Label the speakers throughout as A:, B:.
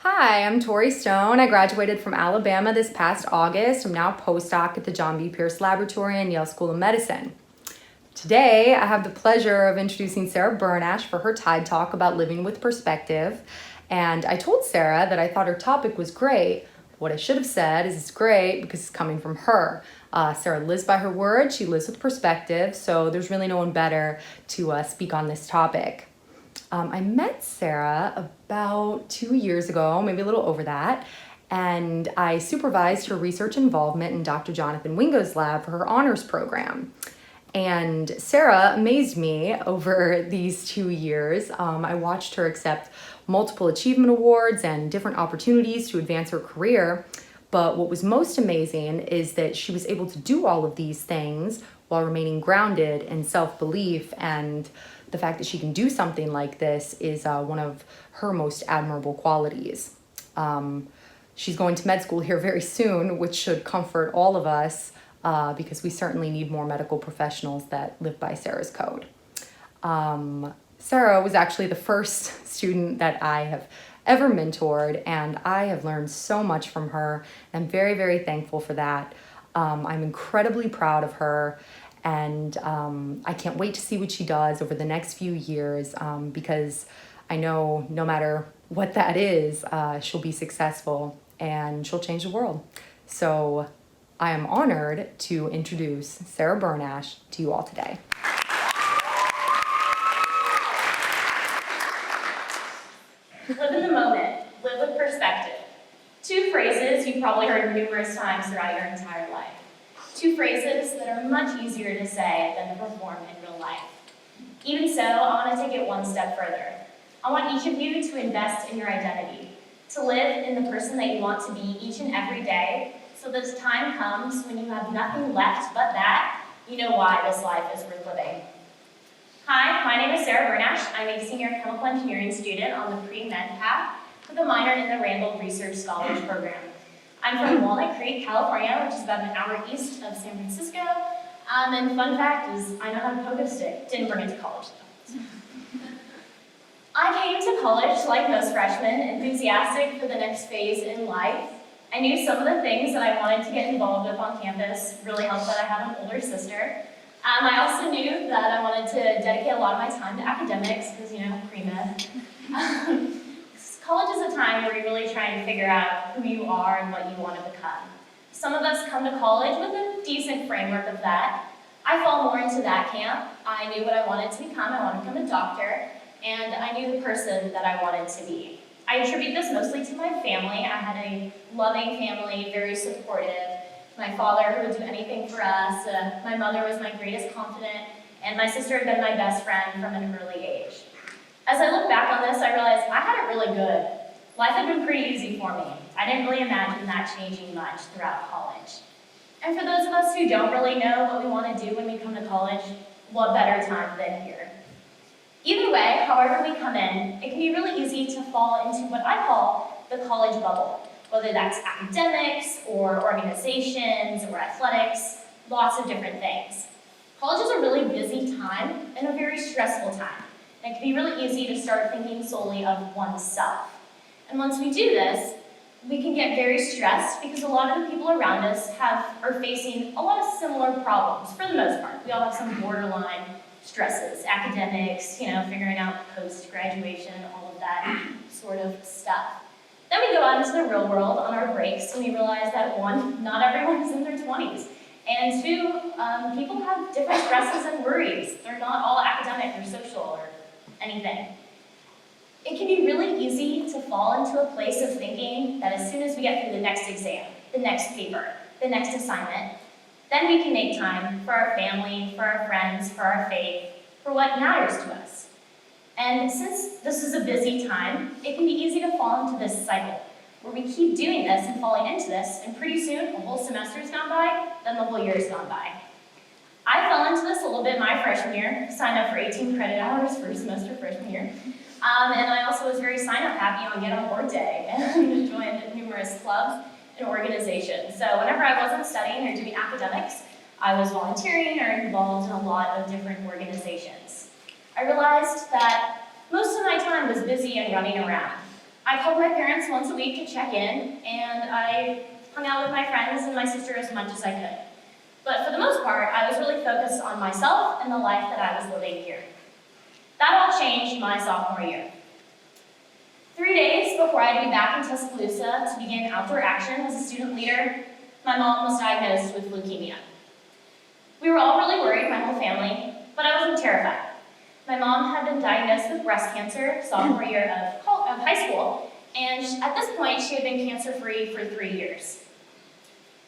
A: Hi, I'm Tori Stone. I graduated from Alabama this past August. I'm now a postdoc at the John B. Pierce Laboratory and Yale School of Medicine. Today, I have the pleasure of introducing Sarah Burnash for her TIDE Talk about living with perspective. And I told Sarah that I thought her topic was great. What I should have said is it's great because it's coming from her. Sarah lives by her word. She lives with perspective. So there's really no one better to speak on this topic. I met Sarah about 2 years ago, maybe a little over that, and I supervised her research involvement in Dr. Jonathan Wingo's lab for her honors program. And Sarah amazed me over these 2 years. I watched her accept multiple achievement awards and different opportunities to advance her career. But what was most amazing is that she was able to do all of these things while remaining grounded in self-belief, and the fact that she can do something like this is one of her most admirable qualities. She's going to med school here very soon, which should comfort all of us because we certainly need more medical professionals that live by Sarah's code. Sarah was actually the first student that I have ever mentored, and I have learned so much from her. I'm very, very thankful for that. I'm incredibly proud of her, and I can't wait to see what she does over the next few years because I know no matter what that is, she'll be successful and she'll change the world. So I am honored to introduce Sarah Burnash to you all today.
B: Live in the moment, live with perspective. Two phrases you've probably heard numerous times throughout your entire life. Two phrases that are much easier to say than to perform in real life. Even so, I want to take it one step further. I want each of you to invest in your identity, to live in the person that you want to be each and every day, so that as time comes when you have nothing left but that, you know why this life is worth living. Hi, my name is Sarah Burnash. I'm a senior chemical engineering student on the pre-med path with a minor in the Randall Research Scholars Program. I'm from Walnut Creek, California, which is about an hour east of San Francisco. And fun fact is, I know how to poke a stick. Didn't bring it to college, though. I came to college, like most freshmen, enthusiastic for the next phase in life. I knew some of the things that I wanted to get involved with on campus. Really helped that I have an older sister. I also knew that I wanted to dedicate a lot of my time to academics, because, pre-med. College is a time where you're really trying to figure out who you are and what you want to become. Some of us come to college with a decent framework of that. I fall more into that camp. I knew what I wanted to become. I wanted to become a doctor, and I knew the person that I wanted to be. I attribute this mostly to my family. I had a loving family, very supportive. My father, who would do anything for us. My mother was my greatest confidant, and my sister had been my best friend from an early age. As I look back on this, I realized I had it really good. Life had been pretty easy for me. I didn't really imagine that changing much throughout college. And for those of us who don't really know what we want to do when we come to college, what better time than here? Either way, however we come in, it can be really easy to fall into what I call the college bubble, whether that's academics or organizations or athletics, lots of different things. College is a really busy time and a very stressful time. And it can be really easy to start thinking solely of oneself. And once we do this, we can get very stressed because a lot of the people around us are facing a lot of similar problems, for the most part. We all have some borderline stresses, academics, figuring out post-graduation, all of that sort of stuff. Then we go out into the real world on our breaks and we realize that one, not everyone is in their 20s. And two, people have different stresses and worries. They're not all academic or social or anything. It can be really easy to fall into a place of thinking that as soon as we get through the next exam, the next paper, the next assignment, then we can make time for our family, for our friends, for our faith, for what matters to us. And since this is a busy time, it can be easy to fall into this cycle where we keep doing this and falling into this, and pretty soon a whole semester's gone by, then the whole year's gone by. I fell into this a little bit my freshman year, signed up for 18 credit hours for semester freshman year. And I also was very sign-up happy on Get On Board Day and joined numerous clubs and organizations. So whenever I wasn't studying or doing academics, I was volunteering or involved in a lot of different organizations. I realized that most of my time was busy and running around. I called my parents once a week to check in, and I hung out with my friends and my sister as much as I could. But for the most part, I was really focused on myself and the life that I was living here. That all changed my sophomore year. 3 days before I'd be back in Tuscaloosa to begin outdoor action as a student leader, my mom was diagnosed with leukemia. We were all really worried, my whole family, but I wasn't terrified. My mom had been diagnosed with breast cancer sophomore year of high school, and at this point, she had been cancer-free for 3 years.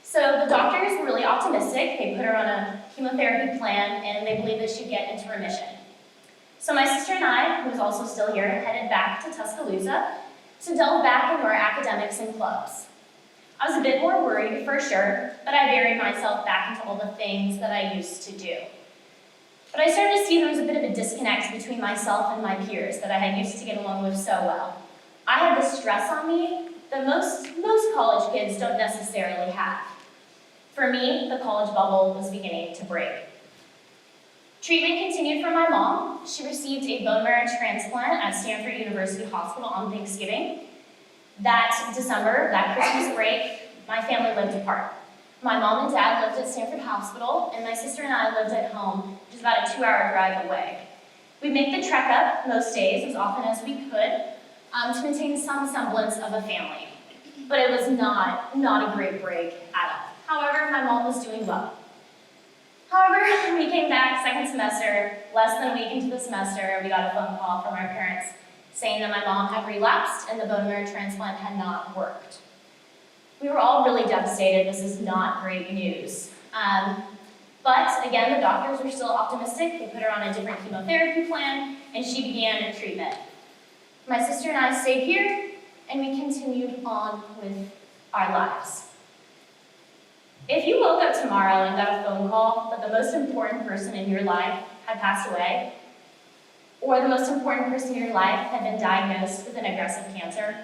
B: So the doctors were really optimistic. They put her on a chemotherapy plan, and they believed that she'd get into remission. So my sister and I, who was also still here, headed back to Tuscaloosa to delve back into our academics and clubs. I was a bit more worried, for sure, but I buried myself back into all the things that I used to do. But I started to see there was a bit of a disconnect between myself and my peers that I had used to get along with so well. I had this stress on me that most college kids don't necessarily have. For me, the college bubble was beginning to break. Treatment continued for my mom. She received a bone marrow transplant at Stanford University Hospital on Thanksgiving. That December, that Christmas break, my family lived apart. My mom and dad lived at Stanford Hospital, and my sister and I lived at home, which is about a 2-hour drive away. We'd make the trek up most days, as often as we could, to maintain some semblance of a family. But it was not a great break at all. However, my mom was doing well. However, we came back second semester, less than a week into the semester, we got a phone call from our parents saying that my mom had relapsed and the bone marrow transplant had not worked. We were all really devastated. This is not great news. But again, the doctors were still optimistic. They put her on a different chemotherapy plan, and she began treatment. My sister and I stayed here, and we continued on with our lives. If you woke up tomorrow and got a phone call that the most important person in your life had passed away, or the most important person in your life had been diagnosed with an aggressive cancer,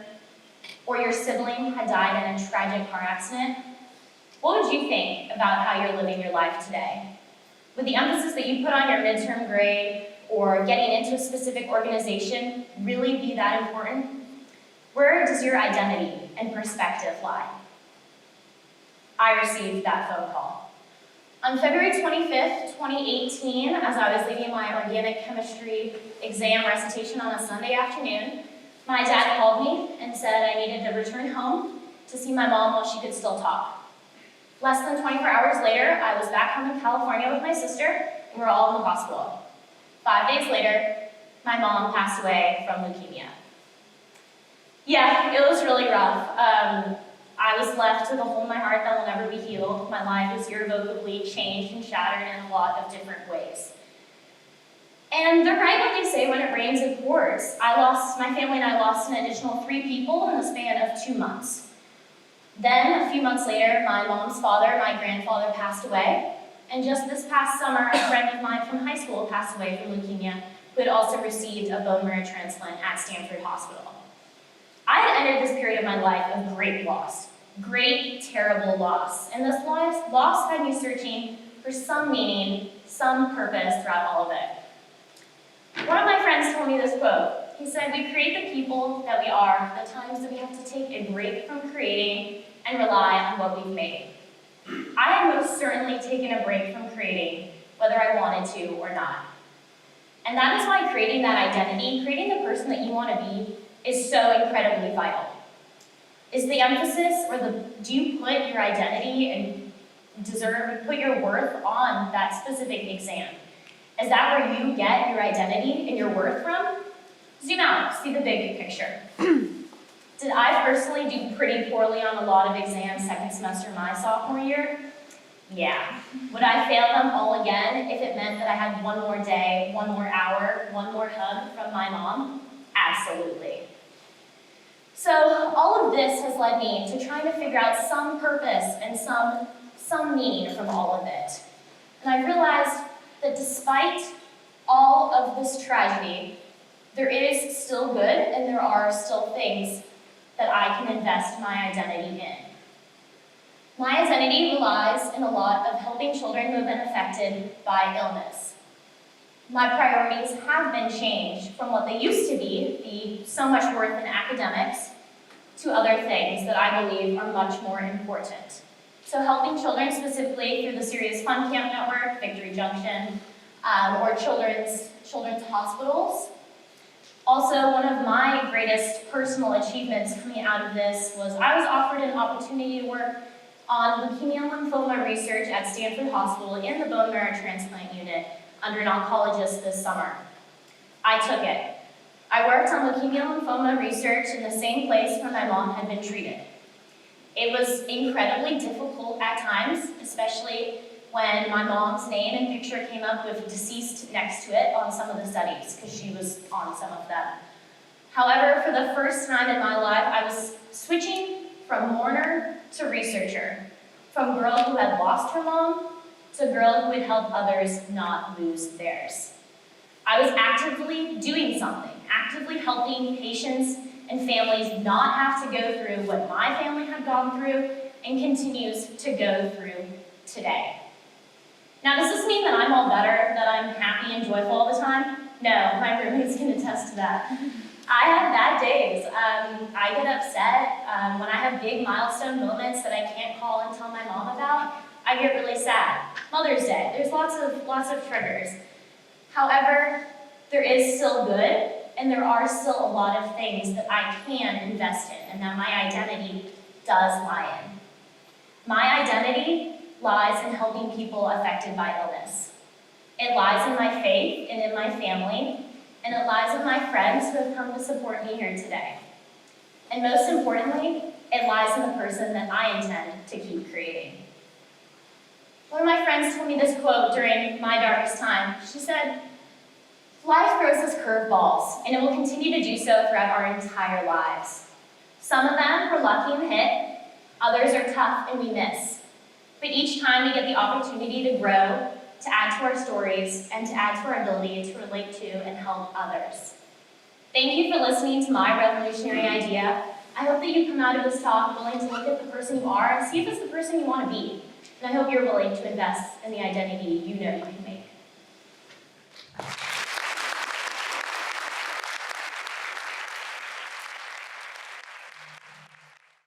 B: or your sibling had died in a tragic car accident, what would you think about how you're living your life today? Would the emphasis that you put on your midterm grade or getting into a specific organization really be that important? Where does your identity and perspective lie? I received that phone call. On February 25th, 2018, as I was leaving my organic chemistry exam recitation on a Sunday afternoon, my dad called me and said I needed to return home to see my mom while she could still talk. Less than 24 hours later, I was back home in California with my sister, and we're all in the hospital. 5 days later, my mom passed away from leukemia. Yeah, it was really rough. I was left with a hole in my heart that will never be healed. My life was irrevocably changed and shattered in a lot of different ways. And they're right what they say, when it rains, it pours. My family and I lost an additional 3 people in the span of 2 months. Then, a few months later, my mom's father, my grandfather, passed away. And just this past summer, a friend of mine from high school passed away from leukemia, who had also received a bone marrow transplant at Stanford Hospital. I had entered this period of my life of great loss. Great, terrible loss. And this loss had me searching for some meaning, some purpose throughout all of it. One of my friends told me this quote. He said, "We create the people that we are at times that we have to take a break from creating and rely on what we've made." I had most certainly taken a break from creating, whether I wanted to or not. And that is why creating that identity, creating the person that you want to be, is so incredibly vital. Is the emphasis, do you put your identity and put your worth on that specific exam? Is that where you get your identity and your worth from? Zoom out, see the big picture. Did I personally do pretty poorly on a lot of exams second semester my sophomore year? Yeah. Would I fail them all again if it meant that I had one more day, one more hour, one more hug from my mom? Absolutely. So all of this has led me to trying to figure out some purpose and some meaning from all of it. And I realized that despite all of this tragedy, there is still good and there are still things that I can invest my identity in. My identity relies in a lot of helping children who have been affected by illness. My priorities have been changed from what they used to be so much worth in academics, to other things that I believe are much more important. So helping children specifically through the Serious Fun Camp Network, Victory Junction, or children's hospitals. Also, one of my greatest personal achievements coming out of this was I was offered an opportunity to work on leukemia and lymphoma research at Stanford Hospital in the bone marrow transplant unit under an oncologist this summer. I took it. I worked on leukemia and lymphoma research in the same place where my mom had been treated. It was incredibly difficult at times, especially when my mom's name and picture came up with deceased next to it on some of the studies, because she was on some of them. However, for the first time in my life, I was switching from mourner to researcher, from girl who had lost her mom to girl who would help others not lose theirs. I was actively doing something, actively helping patients and families not have to go through what my family had gone through and continues to go through today. Now, does this mean that I'm all better, that I'm happy and joyful all the time? No, my roommates can attest to that. I have bad days. I get upset when I have big milestone moments that I can't call and tell my mom about. I get really sad. Mother's Day, there's lots of triggers. However, there is still good, and there are still a lot of things that I can invest in and that my identity does lie in. My identity lies in helping people affected by illness. It lies in my faith and in my family, and it lies in my friends who have come to support me here today. And most importantly, it lies in the person that I intend to keep creating. One of my friends told me this quote during my darkest time. She said, "Life throws us curveballs, and it will continue to do so throughout our entire lives. Some of them we're lucky and hit, others are tough and we miss. But each time we get the opportunity to grow, to add to our stories, and to add to our ability to relate to and help others." Thank you for listening to my revolutionary idea. I hope that you come out of this talk willing to look at the person you are and see if it's the person you want to be. And I hope you're willing to invest in the identity you know you can make.